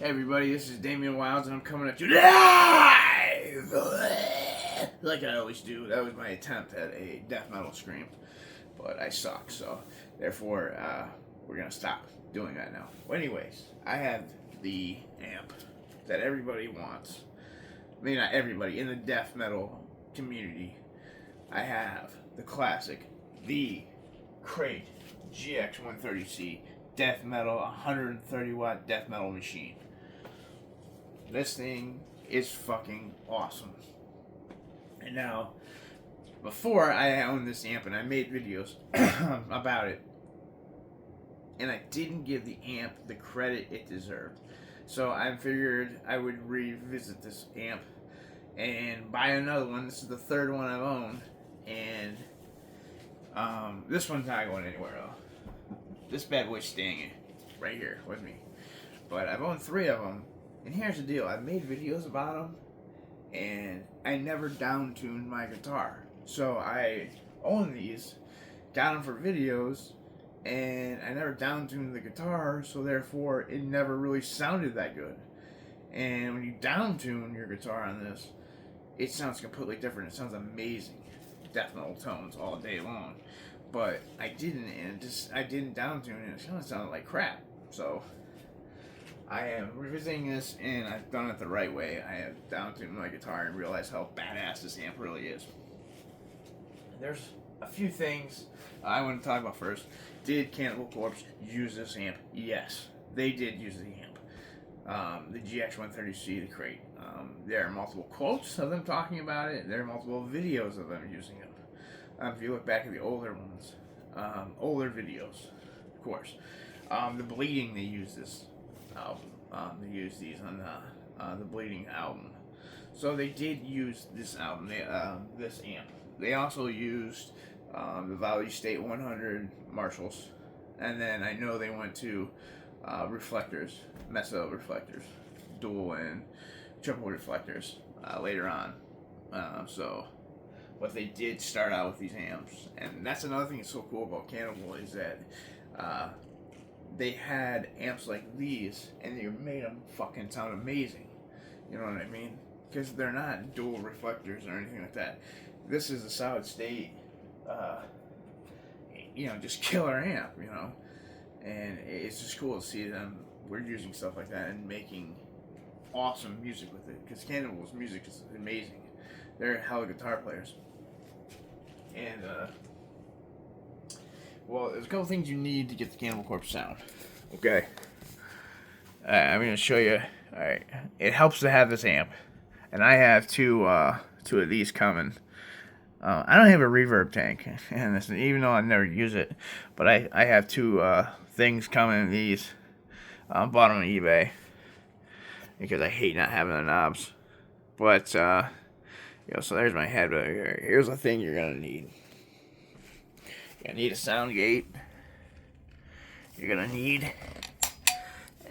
Hey everybody, this is Damian Wilds and I'm coming at you live! Like I always do. That was my attempt at a death metal scream. But I suck, so therefore we're gonna stop doing that now. Well, anyways, I have the amp that everybody wants. I mean, not everybody, in the death metal community. I have the classic, the Crate GX130c death metal, 130 watt death metal machine. This thing is fucking awesome. And now, before I owned this amp and I made videos about it, and I didn't give the amp the credit it deserved. So I figured I would revisit this amp and buy another one. This is the third one I've owned, and this one's not going anywhere though. This bad boy's staying right here with me. But I've owned 3 of them, and here's the deal: I've made videos about them, and I never down-tuned my guitar. So I own these, got them for videos, and I never down-tuned the guitar, so therefore it never really sounded that good. And when you down-tune your guitar on this, it sounds completely different. It sounds amazing. Death metal tones all day long. But I didn't, and I didn't down-tune it. It kind of sounded like crap. So I am revisiting this, and I've done it the right way. I have down-tuned my guitar and realized how badass this amp really is. There's a few things I want to talk about first. Did Cannibal Corpse use this amp? Yes, they did use the amp. The GX130c, the Crate. There are multiple quotes of them talking about it. There are multiple videos of them using it. If you look back at the older ones, older videos, of course. The Bleeding, they use this album. They use these on the Bleeding album. So they did use this album, this amp. They also used the Valley State 100 Marshalls, and then I know they went to reflectors, Meso reflectors, dual and triple reflectors later on. But they did start out with these amps, and that's another thing that's so cool about Cannibal is that they had amps like these, and they made them fucking sound amazing. You know what I mean? Because they're not dual reflectors or anything like that. This is a solid state, just killer amp, and it's just cool to see them. We're using stuff like that and making awesome music with it, because Cannibal's music is amazing. They're hella guitar players. And, well, there's a couple things you need to get the Cannibal Corpse sound. Okay. I'm going to show you. Alright. It helps to have this amp. And I have two of these coming. I don't have a reverb tank, and this, even though I never use it, but I have 2 things coming. These bought them on eBay because I hate not having the knobs. But so there's my head. But here's the thing you're gonna need. You're gonna need a sound gate. You're gonna need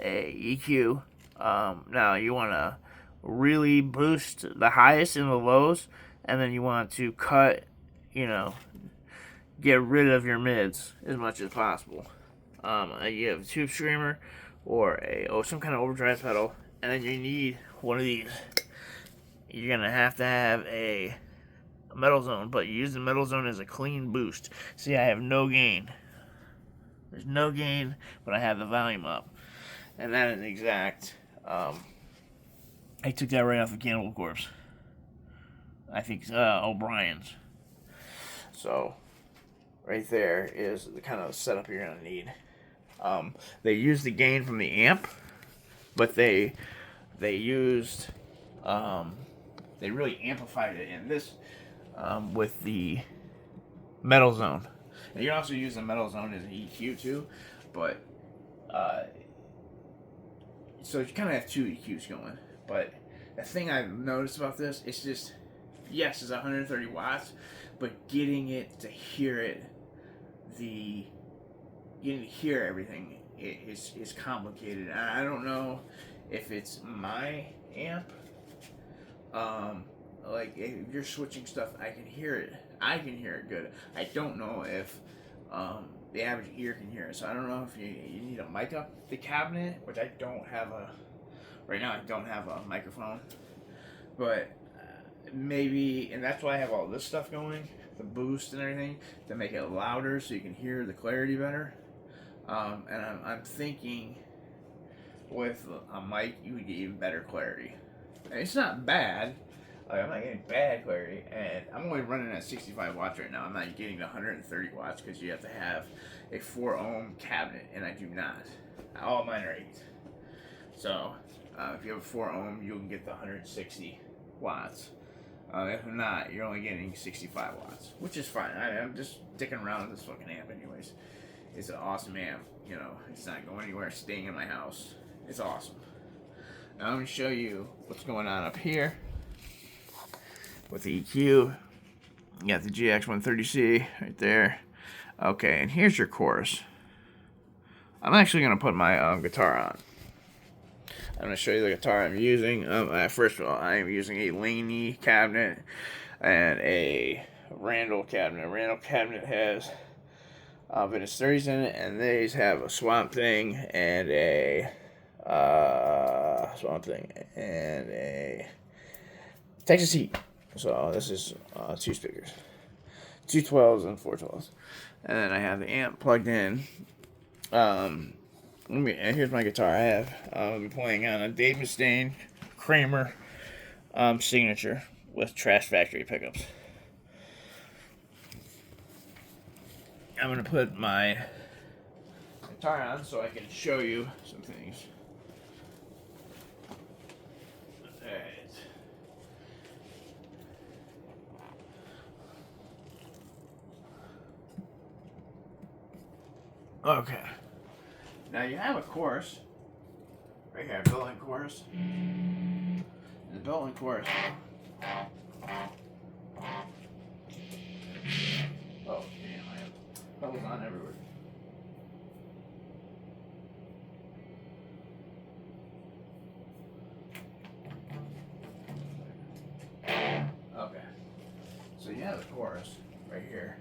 a EQ. Now you wanna really boost the highest and the lows, and then you want to cut, get rid of your mids as much as possible. You have a tube screamer or some kind of overdrive pedal, and then you need one of these. You're gonna have to have a metal zone, but you use the metal zone as a clean boost. See, I have no gain. There's no gain, but I have the volume up, and that is exact. I took that right off of Cannibal Corpse. I think O'Brien's. So, right there is the kind of setup you're gonna need. They used the gain from the amp, but they used they really amplified it in this with the metal zone. And you can also use the metal zone as an EQ too, but so you kind of have 2 EQs going. But the thing I've noticed about this is just, yes, it's 130 watts, but getting it to hear it, getting to hear everything is complicated. And I don't know if it's my amp. Like if you're switching stuff, I can hear it. I can hear it good. I don't know if the average ear can hear it. So I don't know if you need a mic up the cabinet, which I don't have Right now I don't have a microphone, but maybe, and that's why I have all this stuff going, the boost and everything, to make it louder so you can hear the clarity better. And I'm thinking with a mic you would get even better clarity. And it's not bad. Like, I'm not getting bad clarity, and I'm only running at 65 watts right now. I'm not getting the 130 watts because you have to have a 4 ohm cabinet, and I do not. All mine are 8. So if you have a 4 ohm, you can get the 160 watts. If not, you're only getting 65 watts, which is fine. I'm just dicking around with this fucking amp anyways. It's an awesome amp. You know, it's not going anywhere, it's staying in my house. It's awesome. Now I'm going to show you what's going on up here with the EQ. You got the GX130c right there. Okay, and here's your chorus. I'm actually going to put my guitar on. I'm going to show you the guitar I'm using. First of all, I am using a Laney cabinet and a Randall cabinet. A Randall cabinet has vintage 30s in it, and these have a Swamp Thing and a Texas Heat. So this is 2 speakers, 2 12s and 4 12s, and then I have the amp plugged in. And here's my guitar. I have I'm playing on a Dave Mustaine Kramer signature with Trash Factory pickups. I'm gonna put my guitar on so I can show you some things. Okay. Now you have a chorus right here, built-in chorus. And the built-in chorus. Oh damn! I have pedals on everywhere. Okay. So you have the chorus right here,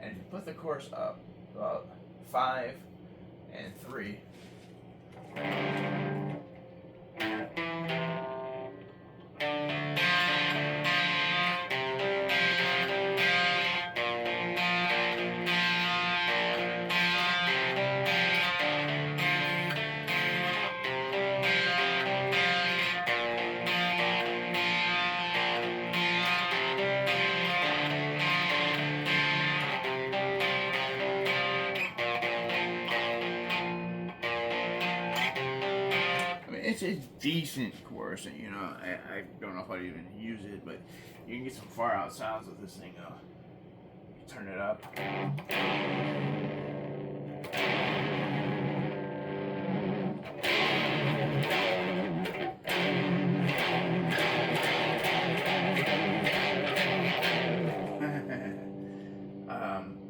and you put the chorus up about 5 and 3. It's a decent chorus, and you know, I don't know if I'd even use it, but you can get some far out sounds with this thing though. You turn it up.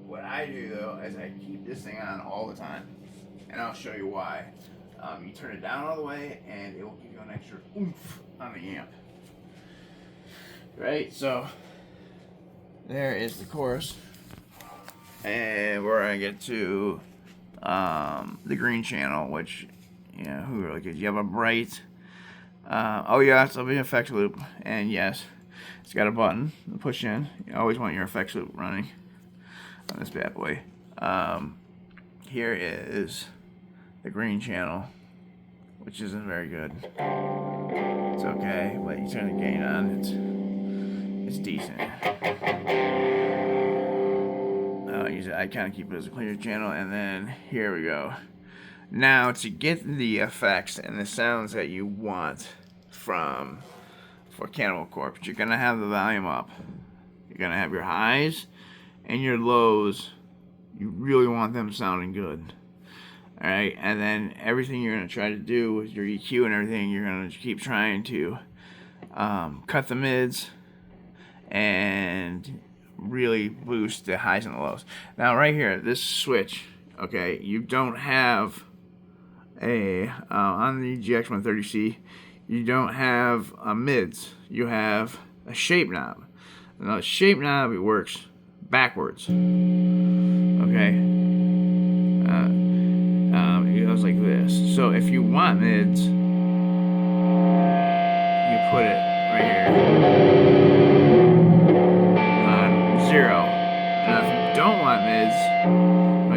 What I do though is I keep this thing on all the time, and I'll show you why. You turn it down all the way, and it will give you an extra oomph on the amp. Right, so there is the chorus, and we're gonna get to the green channel, which, you know, who really cares? You have a bright. Oh yeah, it's an effects loop, and yes, it's got a button to push in. You always want your effects loop running on this bad boy. Here is the green channel, which isn't very good. It's okay, but you turn the gain on, it's decent. I kind of keep it as a clear channel, and then here we go. Now, to get the effects and the sounds that you want for Cannibal Corpse, you're gonna have the volume up. You're gonna have your highs and your lows. You really want them sounding good. Alright, and then everything you're going to try to do with your EQ and everything, you're going to keep trying to cut the mids and really boost the highs and the lows. Now right here, this switch, okay, you don't have on the GX130c, you don't have mids, you have a shape knob. Now the shape knob, it works backwards, okay? It goes like this. So if you want mids,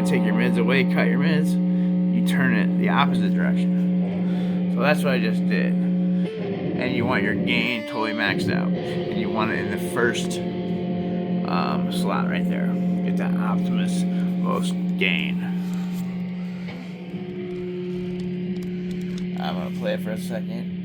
take your mids away, cut your mids, you turn it the opposite direction. So that's what I just did. And you want your gain totally maxed out. And you want it in the first slot right there. Get that Optimus most gain. I'm gonna play it for a second.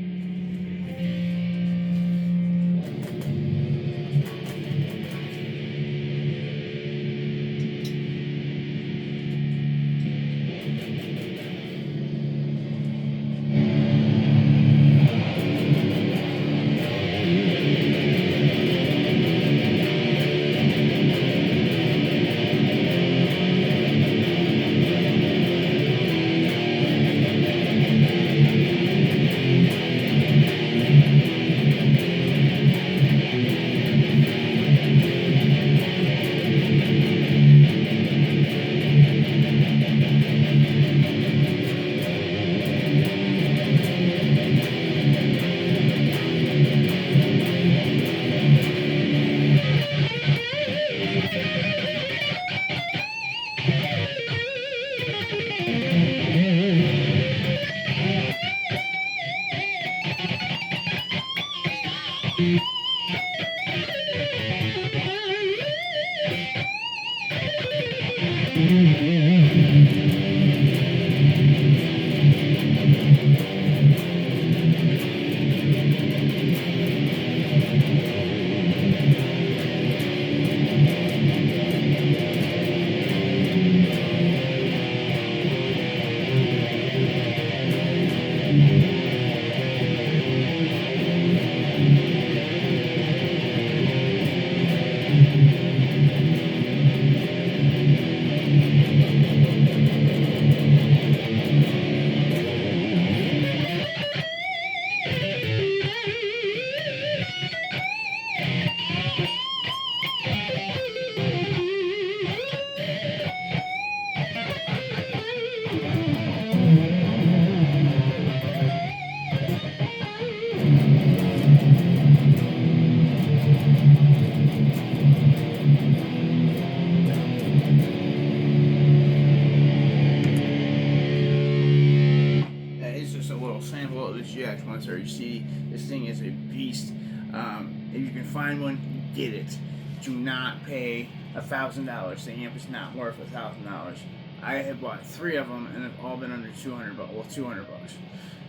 Sample of the GX130c. This thing is a beast. If you can find one, get it. Do not pay $1,000. The amp is not worth $1,000. I have bought 3 of them and they've all been under 200 bucks. Well, 200 bucks.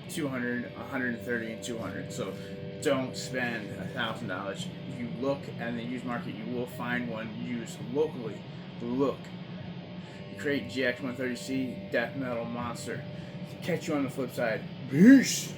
200, 130, and 200. So don't spend $1,000. If you look in the used market, you will find one used locally. Look. Create GX130c Death Metal Monster. Catch you on the flip side. Peace.